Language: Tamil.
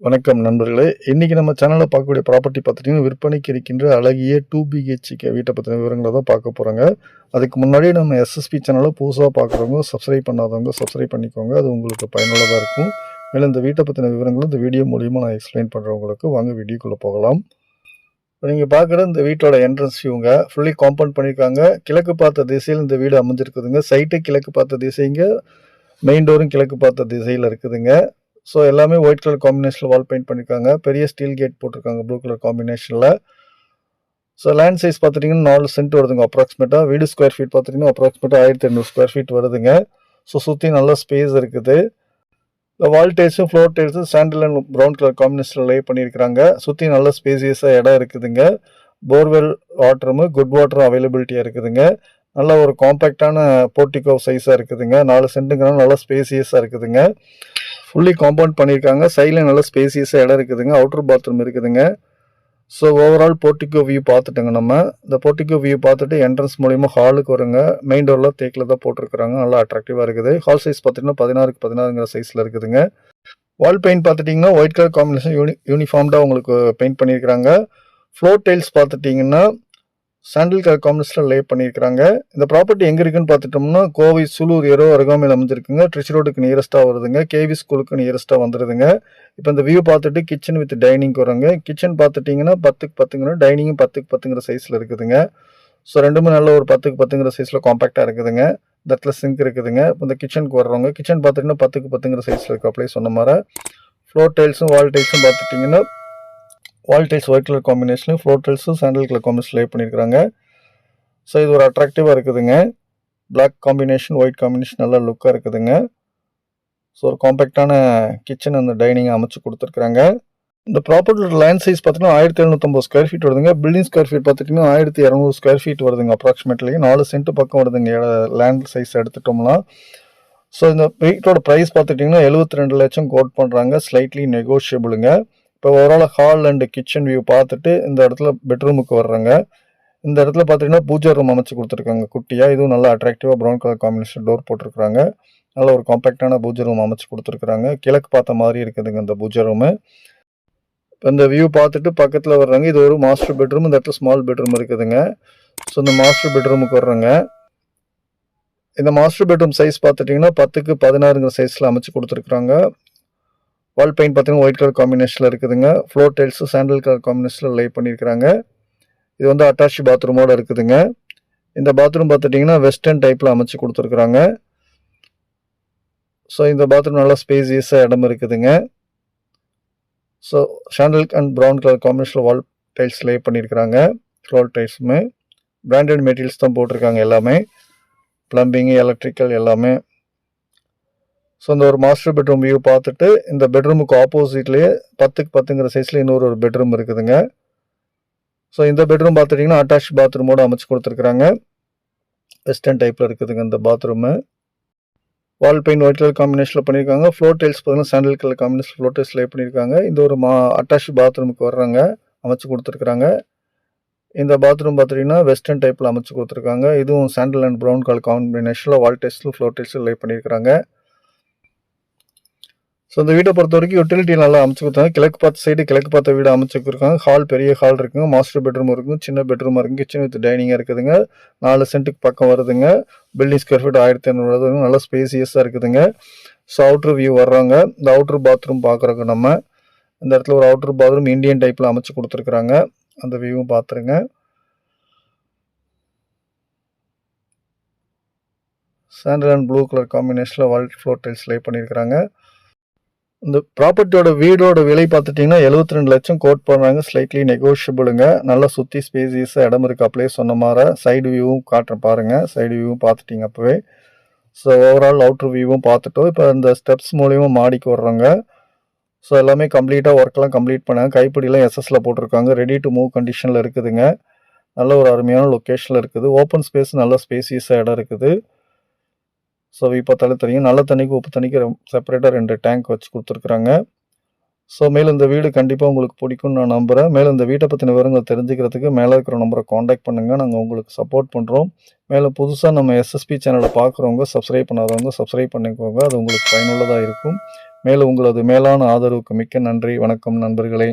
வணக்கம் நண்பர்களே. இன்னைக்கு நம்ம சேனல்ல பார்க்கக்கூடிய ப்ராப்பர்ட்டி பார்த்துட்டீங்கன்னா, விற்பனைக்கு இருக்கின்ற அழகிய 2 பிஹெச்கே வீட்ட பத்தின விவரங்கள தான் பார்க்க போறோங்க. அதுக்கு முன்னாடி நம்ம எஸ்எஸ்பி சேனல புதுசா பார்க்குறவங்க, சப்ஸ்கிரைப் பண்ணாதவங்க சப்ஸ்கிரைப் பண்ணிக்கோங்க. அது உங்களுக்கு பயனுள்ளதா இருக்கும். மேலும் இந்த வீட்ட பத்தின விவரங்கள இந்த வீடியோ மூலியமா நான் எக்ஸ்பிளைன் பண்றேன் உங்களுக்கு. வாங்க வீடியோக்குள்ள போகலாம். இப்ப நீங்க பார்க்குற இந்த வீட்டோட என்ட்ரன்ஸ் வியூங்க. ஃபுல்லி காம்பவுண்ட் பண்ணியிருக்காங்க. கிழக்கு பார்த்த திசையில இந்த வீடு அமைஞ்சிருக்குதுங்க. சைட்டு கிழக்கு பார்த்த திசைங்க. மெயின் டோரும் கிழக்கு பார்த்த திசையில இருக்குதுங்க. ஸோ எல்லாமே ஒயிட் கலர் காம்பினேஷனில் வால் பெயிண்ட் பண்ணியிருக்காங்க. பெரிய ஸ்டீல் கேட் போட்டிருக்காங்க ப்ளூ கலர் காம்பினேஷனில். ஸோ லேண்ட் சைஸ் பார்த்துட்டிங்கன்னா 4 சென்ட் வருதுங்க அப்ராக்சிமேட்டாக. வீடு ஸ்கொயர் ஃபீட் பார்த்துட்டிங்கன்னா அப்ராக்சிமேட்டாக 1800 ஸ்கொயர் ஃபீட் வருதுங்க. ஸோ சுற்றி நல்ல ஸ்பேஸ் இருக்குது. இந்த வால் டைல்ஸும் ஃப்ளோர் டைல்ஸும் சாண்டில் அண்ட் ப்ரௌன் கலர் காம்பினேஷனில் லே பண்ணியிருக்காங்க. சுற்றி நல்ல ஸ்பேசியஸாக இடம் இருக்குதுங்க. போர்வெல் வாட்டரும் குட் வாட்டரும் அவைலபிலிட்டியாக இருக்குதுங்க. நல்ல ஒரு காம்பேக்டான போர்ட்டிகோ சைஸாக இருக்குதுங்க. 4 சென்ட்டுங்கிறனால நல்லா ஸ்பேசியஸாக இருக்குதுங்க. ஃபுல்லி காம்பவுண்ட் பண்ணியிருக்காங்க. சைடில் நல்ல ஸ்பேசியஸாக இடம் இருக்குதுங்க. அவுட்டர் பாத்ரூம் இருக்குதுங்க. ஸோ ஓவரால் போர்ட்டிகோ வியூ பார்த்துட்டுங்க நம்ம. இந்த போர்ட்டிகோ வியூ பார்த்துட்டு என்ட்ரன்ஸ் மூலிமா ஹாலுக்கு வருங்க. மெயின் டோரில் தேக்கில் தான் போட்டிருக்கிறாங்க. நல்லா அட்ராக்டிவாக இருக்குது. ஹால் சைஸ் பார்த்திங்கன்னா 16க்கு 16ங்கிற சைஸில் இருக்குதுங்க. வால் பெயிண்ட் பார்த்துட்டிங்கன்னா ஒயிட் கலர் காம்பினேஷன் யூனிஃபார்ம்டாக உங்களுக்கு பெயிண்ட் பண்ணியிருக்கிறாங்க. ஃப்ளோர் டைல்ஸ் பார்த்துட்டிங்கன்னா சாண்டில் கலர் காம்பினேஷனில் லே பண்ணியிருக்காங்க. இந்த ப்ராப்பர்ட்டி எங்கே இருக்குன்னு பார்த்துட்டோம்னா கோவை சூலூர் ஏரோ அருகாமையில் அமைஞ்சிருக்குங்க. ட்ரிச்சி ரோடுக்கு நியரஸ்ட்டாக வருதுங்க. கேவி ஸ்கூலுக்கு நியரஸ்ட்டாக வந்துடுதுங்க. இப்போ இந்த வியூ பார்த்துட்டு கிச்சன் வித் டைனிங் வராங்க. கிச்சன் பார்த்துட்டிங்கன்னா 10க்கு 10ங்கிற டைனிங்கும் 10க்கு 10ங்கிற சைஸில் இருக்குதுங்க. ஸோ ரெண்டுமே நல்ல ஒரு 10க்கு 10ங்கிற சைஸில் காம்பேக்டாக இருக்குதுங்க. இந்த இடத்துல சிங்க் இருக்குதுங்க. இப்போ இந்த கிச்சனுக்கு வர்றவங்க கிச்சன் பார்த்துட்டிங்கன்னா 10க்கு 10ங்கிற சைஸில் இருக்குது. அப்படியே சொன்ன மாதிரி ஃப்ளோர் டைல்ஸும் வால் டைல்ஸும் பார்த்துட்டிங்கன்னா wall tiles white colour combination, floor டைல்ஸும் சாண்டில் கலர் காம்பினேஷன் லே பண்ணியிருக்காங்க. ஸோ இது ஒரு அட்ராக்டிவாக இருக்குதுங்க. பிளாக் காம்பினேஷன் ஒயிட் காம்பினேஷன் நல்லா லுக்காக இருக்குதுங்க. ஸோ ஒரு காம்பேக்டான கிச்சன் அந்த டைனிங்கை அமைச்சு கொடுத்துருக்குறாங்க. இந்த ப்ராப்பர்ட்டியோட லேண்ட் சைஸ் பார்த்தீங்கன்னா 1750 ஸ்கொயர் ஃபீட் வருதுங்க. பில்டிங் ஸ்கொயர் ஃபீட் பார்த்துட்டிங்கன்னா 1200 ஸ்கொயர் ஃபீட் வருதுங்க அப்ராக்சிமேட்லி. 4 சென்ட் பக்கம் வருதுங்க லேண்ட் சைஸ் எடுத்துட்டோம்னா. ஸோ இந்த வீட்டோட ப்ரைஸ் பார்த்துட்டிங்கன்னா 72 லட்சம் கோட் பண்ணுறாங்க. ஸ்லைட்லி நெகோஷியபிளுங்க. இப்போ overall hall and kitchen view பார்த்துட்டு இந்த இடத்துல பெட்ரூமுக்கு வர்றாங்க. இந்த இடத்துல பார்த்தீங்கன்னா பூஜா ரூம் அமைச்சு கொடுத்துருக்காங்க குட்டியாக. இதுவும் நல்லா அட்ராக்டிவாக ப்ரௌன் கலர் காம்பினேஷன் டோர் போட்டிருக்காங்க. நல்ல ஒரு காம்பேக்டான பூஜா ரூம் அமைச்சு கொடுத்துருக்குறாங்க. கிழக்கு பார்த்த மாதிரி இருக்குதுங்க இந்த பூஜா ரூமு. இப்போ இந்த வியூ பார்த்துட்டு பக்கத்தில் வர்றாங்க. இது ஒரு மாஸ்டர் பெட்ரூம். இந்த இடத்துல ஸ்மால் பெட்ரூம் இருக்குதுங்க. ஸோ இந்த மாஸ்டர் பெட்ரூமுக்கு வர்றாங்க. இந்த மாஸ்டர் பெட்ரூம் சைஸ் பார்த்துட்டிங்கன்னா 10க்கு 16ங்கிற சைஸில் அமைச்சு கொடுத்துருக்குறாங்க. வால் பெயிண்ட் பார்த்தீங்கன்னா ஒயிட் கலர் காம்பினேஷனில் இருக்குதுங்க. ஃப்ளோர் டைல்ஸும் சாண்டில் கலர் காம்பினேஷனில் லே பண்ணியிருக்கிறாங்க. இது வந்து அட்டாச் பாத்ரூமோடு இருக்குதுங்க. இந்த பாத்ரூம் பார்த்துட்டிங்கன்னா வெஸ்டர்ன் டைப்பில் அமைச்சு கொடுத்துருக்குறாங்க. ஸோ இந்த பாத்ரூம் நல்லா ஸ்பேசியஸாக இடம் இருக்குதுங்க. So sandal and brown colour காம்பினேஷனில் வால் டைல்ஸ் லே பண்ணியிருக்கிறாங்க. ஃப்ளோர் டைல்ஸுமே பிராண்டட் மெட்டீரியல்ஸ் தான் போட்டிருக்காங்க. எல்லாமே ப்ளம்பிங்கு எலக்ட்ரிக்கல் எல்லாமே. ஸோ இந்த ஒரு மாஸ்டர் பெட்ரூம் வியூ பார்த்துட்டு இந்த பெட்ரூமுக்கு ஆப்போசிட்லேயே 10க்கு 10ங்கிற சைஸில் இன்னொரு பெட்ரூம் இருக்குதுங்க. ஸோ இந்த பெட்ரூம் பார்த்துட்டிங்கன்னா அட்டாச் பாத்ரூமோடு அமைச்சு கொடுத்துருக்குறாங்க. வெஸ்டர்ன் டைப்பில் இருக்குதுங்க இந்த பாத்ரூமு. வால் பெயிண்ட் ஒயிட் கலர் காம்பினேஷனில் பண்ணியிருக்காங்க. ஃப்ளோர் டைல்ஸ் பார்த்தீங்கன்னா சாண்டில் கலர் காம்பினேஷன் ஃப்ளோர் டைல்ஸ் லே பண்ணியிருக்காங்க. இந்த ஒரு அட்டாச் பாத்ரூமுக்கு வர்றாங்க அமைச்சு கொடுத்துருக்குறாங்க. இந்த பாத்ரூம் பார்த்துட்டிங்கன்னா வெஸ்டர்ன் டைப்பில் அமைச்சு கொடுத்துருக்காங்க. இதுவும் சாண்டில் அண்ட் ப்ரௌன் கலர் காம்பினேஷனில் வால் டைல்ஸில் ஃப்ளோர் டைல்ஸில் லே பண்ணியிருக்கிறாங்க. ஸோ இந்த வீட்டை பொறுத்த வரைக்கும் யூட்டிலிட்டி நல்லா அமைச்சு கொடுத்தாங்க. கிழக்கு பார்த்த சைடு கிழக்கு பார்த்த வீடு அமைச்சு கொடுத்துருக்காங்க. ஹால் பெரிய ஹால் இருக்குங்க. மாஸ்டர் பெட்ரூம் இருக்குங்க. சின்ன பெட்ரூம் இருக்குங்க. கிச்சன் வித் டைனிங்காக இருக்குதுங்க. 4 சென்ட்டுக்கு பக்கம் வருதுங்க. பில்டிங் ஸ்கொயர் ஃபீட் 1500 வருதுங்க. நல்லா ஸ்பேசியஸாக இருக்குதுங்க. ஸோ அவுட்ரு வியூ வர்றாங்க. இந்த அவுட்ரு பாத்ரூம் பார்க்குறோங்க நம்ம. இந்த இடத்துல ஒரு அவுட்ரு பாத்ரூம் இந்தியன் டைப்பில் அமைச்சு கொடுத்துருக்குறாங்க. அந்த வியூவும் பார்த்துருங்க. சாண்டில் அண்ட் ப்ளூ கலர் காம்பினேஷனில் வால் ஃப்ளோர் டைல்ஸ் லே பண்ணியிருக்கிறாங்க. இந்த ப்ராப்பர்ட்டியோட வீடோட விலை பார்த்துட்டிங்கன்னா 72 லட்சம் கோட் பண்ணுறாங்க. ஸ்லைட்லி நெகோஷியபிளுங்க. நல்லா சுற்றி ஸ்பேசியஸாக இடம் இருக்குது. அப்படியே சொன்ன மாதிரி சைடு வியூவும் காட்டுறேன் பாருங்கள். சைடு வியூவும் பார்த்துட்டிங்க அப்போவே. ஸோ ஓவரால் அவுட்ரு வியூவும் பார்த்துட்டோம். இப்போ இந்த ஸ்டெப்ஸ் மூலிமா மாடிக்கு வர்றாங்க. ஸோ எல்லாமே கம்ப்ளீட்டாக ஒர்க்கெல்லாம் கம்ப்ளீட் பண்ணாங்க. கைப்பிடிலாம் எஸ்எஸ்சில் போட்டிருக்காங்க. ரெடி டு மூவ் கண்டிஷனில் இருக்குதுங்க. நல்ல ஒரு அருமையான லொக்கேஷனில் இருக்குது. ஓப்பன் ஸ்பேஸ் நல்ல ஸ்பேசியஸாக இடம் இருக்குது. ஸோ பார்த்தாலே தெரியும். நல்ல தண்ணிக்கு உப்பு தண்ணிக்கு செப்பரேட்டாக 2 டேங்க் வச்சு கொடுத்துருக்குறாங்க. ஸோ மேலும் இந்த வீடு கண்டிப்பாக உங்களுக்கு பிடிக்கும்னு நான் நம்புகிறேன். மேலும் இந்த வீட்டை பற்றின விவரங்களை தெரிஞ்சுக்கிறதுக்கு மேலே இருக்கிற நம்பரை காண்டாக்ட் பண்ணுங்கள். நாங்கள் உங்களுக்கு சப்போர்ட் பண்ணுறோம். மேலும் புதுசாக நம்ம எஸ்எஸ்பி சேனலை பார்க்குறவங்க சப்ஸ்கிரைப் பண்ணாதவங்க சப்ஸ்கிரைப் பண்ணிக்கோங்க. அது உங்களுக்கு பயனுள்ளதாக இருக்கும். மேலும் உங்களது மேலான ஆதரவுக்கு மிக்க நன்றி. வணக்கம் நண்பர்களே.